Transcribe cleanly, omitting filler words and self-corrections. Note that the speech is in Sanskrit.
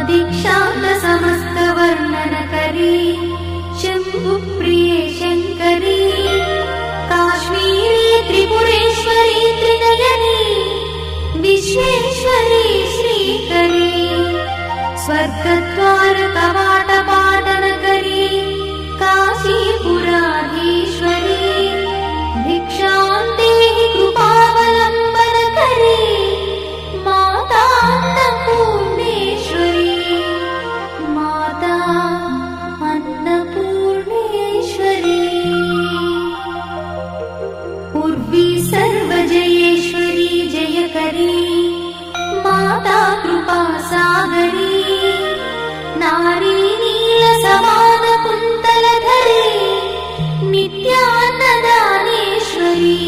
दीक्षांत समस्त वर्णन करी शंभुप्रिये शंकरी काश्मीरी त्रिपुरेश्वरी त्रिनयनी विश्वेश्वरी श्रीकरी स्वर्गद्वार कवाट पाटन करी काशीपुराधीश्वरी भिक्षां देहि कृपावलंबन करी माता अन्नपूर्णेश्वरी माता अन्नपूर्णेश्वरी उर्वी सर्वजयेश्वरी जयकरी माता कृपा सागरी नारी नील समान कुंतलधरी नित्यान्नदानेश्वरी